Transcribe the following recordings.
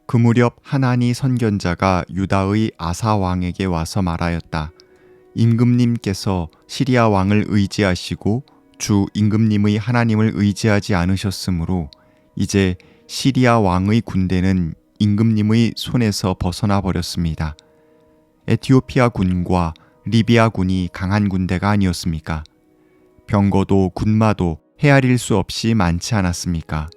그 무렵 하나니 선견자가 유다의 아사 왕에게 와서 말하였다. 임금님께서 시리아 왕을 의지하시고 주 임금님의 하나님을 의지하지 않으셨으므로 이제 시리아 왕의 군대는 임금님의 손에서 벗어나 버렸습니다. 에티오피아 군과 리비아 군이 강한 군대가 아니었습니까? 병거도 군마도 헤아릴 수 없이 많지 않았습니까?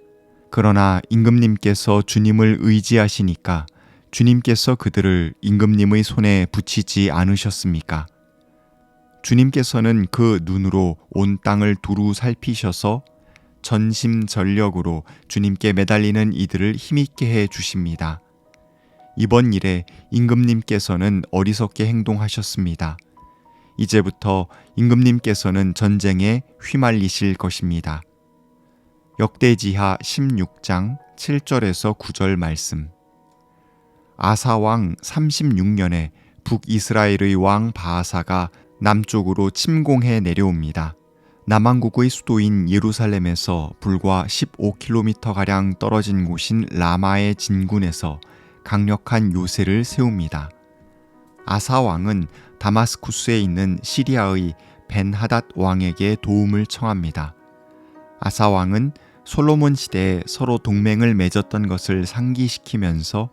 그러나 임금님께서 주님을 의지하시니까 주님께서 그들을 임금님의 손에 붙이지 않으셨습니까? 주님께서는 그 눈으로 온 땅을 두루 살피셔서 전심전력으로 주님께 매달리는 이들을 힘있게 해 주십니다. 이번 일에 임금님께서는 어리석게 행동하셨습니다. 이제부터 임금님께서는 전쟁에 휘말리실 것입니다. 역대지하 16장 7절에서 9절 말씀. 아사왕 36년에 북이스라엘의 왕 바하사가 남쪽으로 침공해 내려옵니다. 남왕국의 수도인 예루살렘에서 불과 15km가량 떨어진 곳인 라마의 진군에서 강력한 요새를 세웁니다. 아사 왕은 다마스쿠스에 있는 시리아의 벤하닷 왕에게 도움을 청합니다. 아사 왕은 솔로몬 시대에 서로 동맹을 맺었던 것을 상기시키면서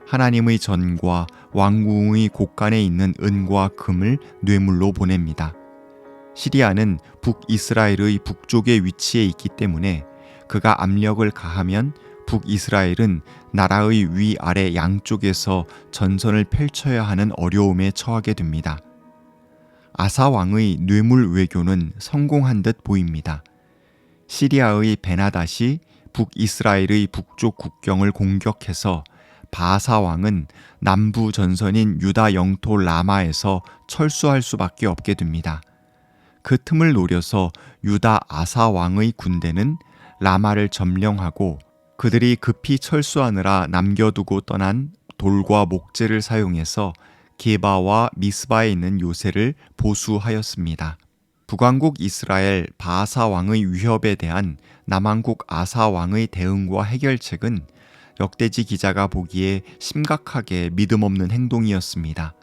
하나님의 전과 왕궁의 곳간에 있는 은과 금을 뇌물로 보냅니다. 시리아는 북이스라엘의 북쪽에 위치해 있기 때문에 그가 압력을 가하면 북이스라엘은 나라의 위아래 양쪽에서 전선을 펼쳐야 하는 어려움에 처하게 됩니다. 아사 왕의 뇌물 외교는 성공한 듯 보입니다. 시리아의 베나닷이 북이스라엘의 북쪽 국경을 공격해서 바하사 왕은 남부 전선인 유다 영토 라마에서 철수할 수밖에 없게 됩니다. 그 틈을 노려서 유다 아사 왕의 군대는 라마를 점령하고 그들이 급히 철수하느라 남겨두고 떠난 돌과 목재를 사용해서 게바와 미스바에 있는 요새를 보수하였습니다. 북왕국 이스라엘 바하사 왕의 위협에 대한 남왕국 아사 왕의 대응과 해결책은 역대지 기자가 보기에 심각하게 믿음 없는 행동이었습니다.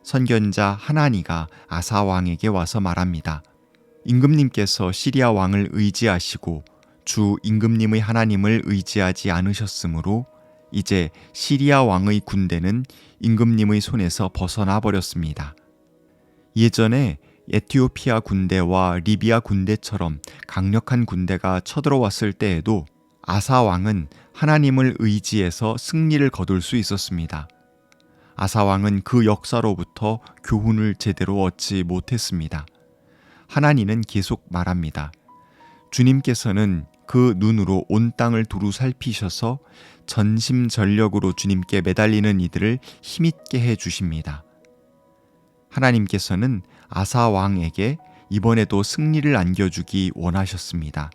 선견자 하나니가 아사 왕에게 와서 말합니다. 임금님께서 시리아 왕을 의지하시고 주 임금님의 하나님을 의지하지 않으셨으므로 이제 시리아 왕의 군대는 임금님의 손에서 벗어나 버렸습니다. 예전에 에티오피아 군대와 리비아 군대처럼 강력한 군대가 쳐들어왔을 때에도 아사 왕은 하나님을 의지해서 승리를 거둘 수 있었습니다. 아사 왕은 그 역사로부터 교훈을 제대로 얻지 못했습니다. 하나님은 계속 말합니다. 주님께서는 그 눈으로 온 땅을 두루 살피셔서 전심전력으로 주님께 매달리는 이들을 힘있게 해 주십니다. 하나님께서는 아사 왕에게 이번에도 승리를 안겨주기 원하셨습니다.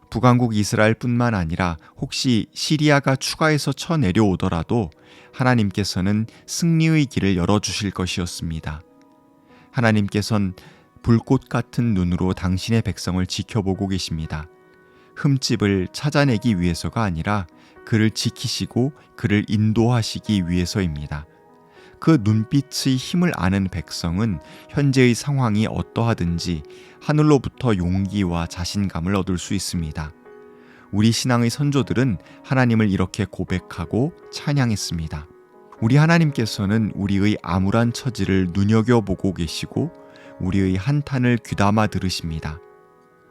북왕국 이스라엘뿐만 아니라 혹시 시리아가 추가해서 쳐내려오더라도 하나님께서는 승리의 길을 열어주실 것이었습니다. 하나님께서는 불꽃 같은 눈으로 당신의 백성을 지켜보고 계십니다. 흠집을 찾아내기 위해서가 아니라 그를 지키시고 그를 인도하시기 위해서입니다. 그 눈빛의 힘을 아는 백성은 현재의 상황이 어떠하든지 하늘로부터 용기와 자신감을 얻을 수 있습니다. 우리 신앙의 선조들은 하나님을 이렇게 고백하고 찬양했습니다. 우리 하나님께서는 우리의 암울한 처지를 눈여겨보고 계시고 우리의 한탄을 귀담아 들으십니다.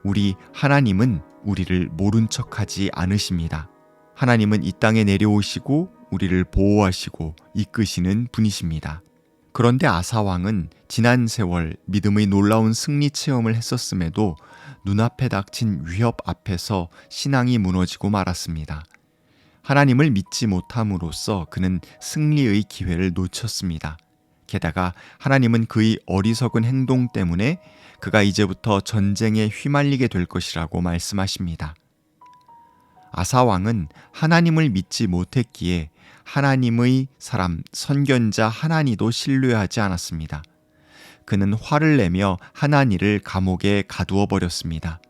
우리 하나님은 우리를 모른 척하지 않으십니다. 하나님은 이 땅에 내려오시고 우리를 보호하시고 이끄시는 분이십니다. 그런데 아사 왕은 지난 세월 믿음의 놀라운 승리 체험을 했었음에도 눈앞에 닥친 위협 앞에서 신앙이 무너지고 말았습니다. 하나님을 믿지 못함으로써 그는 승리의 기회를 놓쳤습니다. 게다가 하나님은 그의 어리석은 행동 때문에 그가 이제부터 전쟁에 휘말리게 될 것이라고 말씀하십니다. 아사 왕은 하나님을 믿지 못했기에 하나님의 사람 선견자 하나니도 신뢰하지 않았습니다. 그는 화를 내며 하나니를 감옥에 가두어 버렸습니다.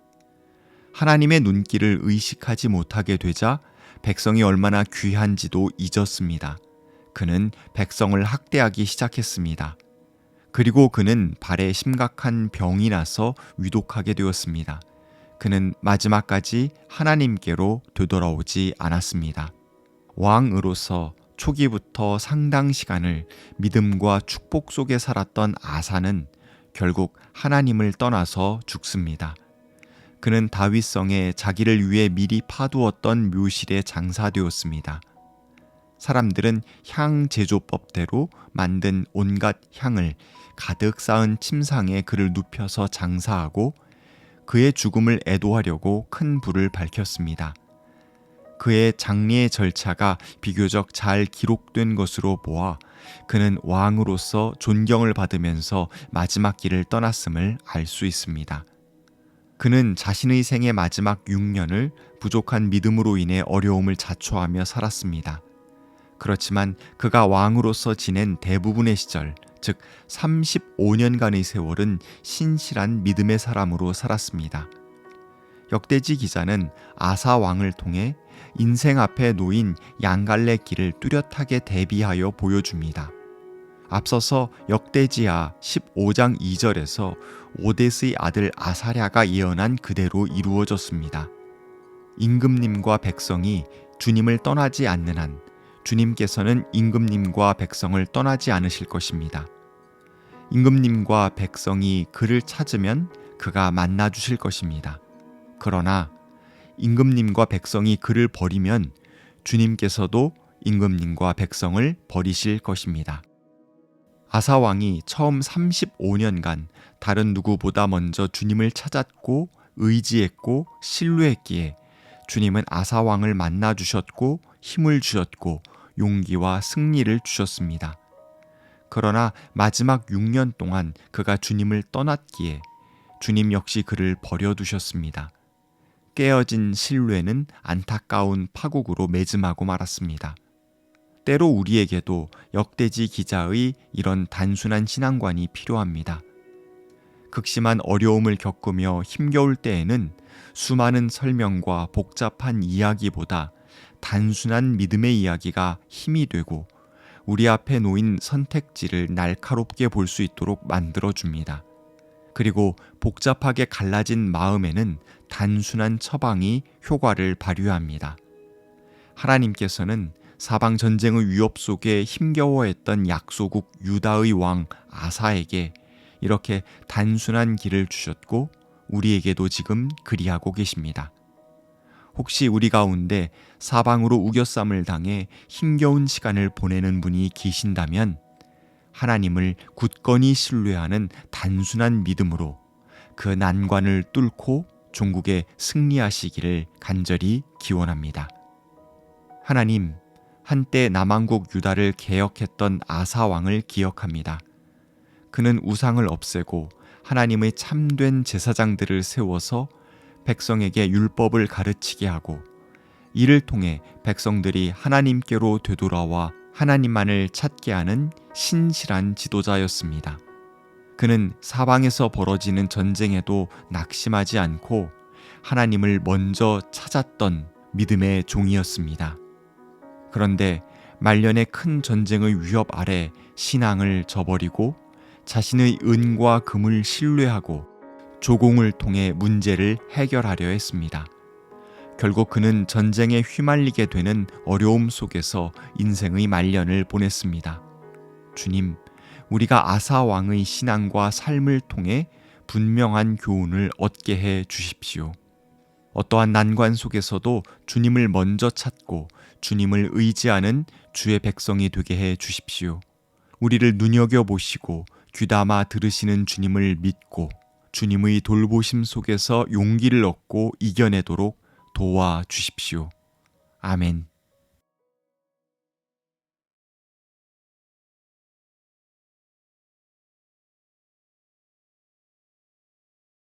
하나님의 눈길을 의식하지 못하게 되자 백성이 얼마나 귀한지도 잊었습니다. 그는 백성을 학대하기 시작했습니다. 그리고 그는 발에 심각한 병이 나서 위독하게 되었습니다. 그는 마지막까지 하나님께로 되돌아오지 않았습니다. 왕으로서 초기부터 상당 시간을 믿음과 축복 속에 살았던 아사는 결국 하나님을 떠나서 죽습니다. 그는 다윗성에 자기를 위해 미리 파두었던 묘실에 장사되었습니다. 사람들은 향 제조법대로 만든 온갖 향을 가득 쌓은 침상에 그를 눕혀서 장사하고 그의 죽음을 애도하려고 큰 불을 밝혔습니다. 그의 장례의 절차가 비교적 잘 기록된 것으로 보아 그는 왕으로서 존경을 받으면서 마지막 길을 떠났음을 알 수 있습니다. 그는 자신의 생의 마지막 6년을 부족한 믿음으로 인해 어려움을 자초하며 살았습니다. 그렇지만 그가 왕으로서 지낸 대부분의 시절, 즉 35년간의 세월은 신실한 믿음의 사람으로 살았습니다. 역대지 기자는 아사 왕을 통해 인생 앞에 놓인 양갈래 길을 뚜렷하게 대비하여 보여줍니다. 앞서서 역대지하 15장 2절에서 오뎃의 아들 아사랴가 예언한 그대로 이루어졌습니다. 임금님과 백성이 주님을 떠나지 않는 한 주님께서는 임금님과 백성을 떠나지 않으실 것입니다. 임금님과 백성이 그를 찾으면 그가 만나 주실 것입니다. 그러나 임금님과 백성이 그를 버리면 주님께서도 임금님과 백성을 버리실 것입니다. 아사 왕이 처음 35년간 다른 누구보다 먼저 주님을 찾았고 의지했고 신뢰했기에 주님은 아사 왕을 만나 주셨고 힘을 주셨고 용기와 승리를 주셨습니다. 그러나 마지막 6년 동안 그가 주님을 떠났기에 주님 역시 그를 버려두셨습니다. 깨어진 신뢰는 안타까운 파국으로 매짐하고 말았습니다. 때로 우리에게도 역대지 기자의 이런 단순한 신앙관이 필요합니다. 극심한 어려움을 겪으며 힘겨울 때에는 수많은 설명과 복잡한 이야기보다 단순한 믿음의 이야기가 힘이 되고 우리 앞에 놓인 선택지를 날카롭게 볼 수 있도록 만들어줍니다. 그리고 복잡하게 갈라진 마음에는 단순한 처방이 효과를 발휘합니다. 하나님께서는 사방 전쟁의 위협 속에 힘겨워했던 약소국 유다의 왕 아사에게 이렇게 단순한 길을 주셨고 우리에게도 지금 그리하고 계십니다. 혹시 우리 가운데 사방으로 우겨쌈을 당해 힘겨운 시간을 보내는 분이 계신다면 하나님을 굳건히 신뢰하는 단순한 믿음으로 그 난관을 뚫고 종국에 승리하시기를 간절히 기원합니다. 하나님, 한때 남왕국 유다를 개혁했던 아사 왕을 기억합니다. 그는 우상을 없애고 하나님의 참된 제사장들을 세워서 백성에게 율법을 가르치게 하고 이를 통해 백성들이 하나님께로 되돌아와 하나님만을 찾게 하는 신실한 지도자였습니다. 그는 사방에서 벌어지는 전쟁에도 낙심하지 않고 하나님을 먼저 찾았던 믿음의 종이었습니다. 그런데 말년의 큰 전쟁의 위협 아래 신앙을 저버리고 자신의 은과 금을 신뢰하고 조공을 통해 문제를 해결하려 했습니다. 결국 그는 전쟁에 휘말리게 되는 어려움 속에서 인생의 말년을 보냈습니다. 주님, 우리가 아사 왕의 신앙과 삶을 통해 분명한 교훈을 얻게 해 주십시오. 어떠한 난관 속에서도 주님을 먼저 찾고 주님을 의지하는 주의 백성이 되게 해 주십시오. 우리를 눈여겨보시고 귀담아 들으시는 주님을 믿고 주님의 돌보심 속에서 용기를 얻고 이겨내도록 도와주십시오. 아멘.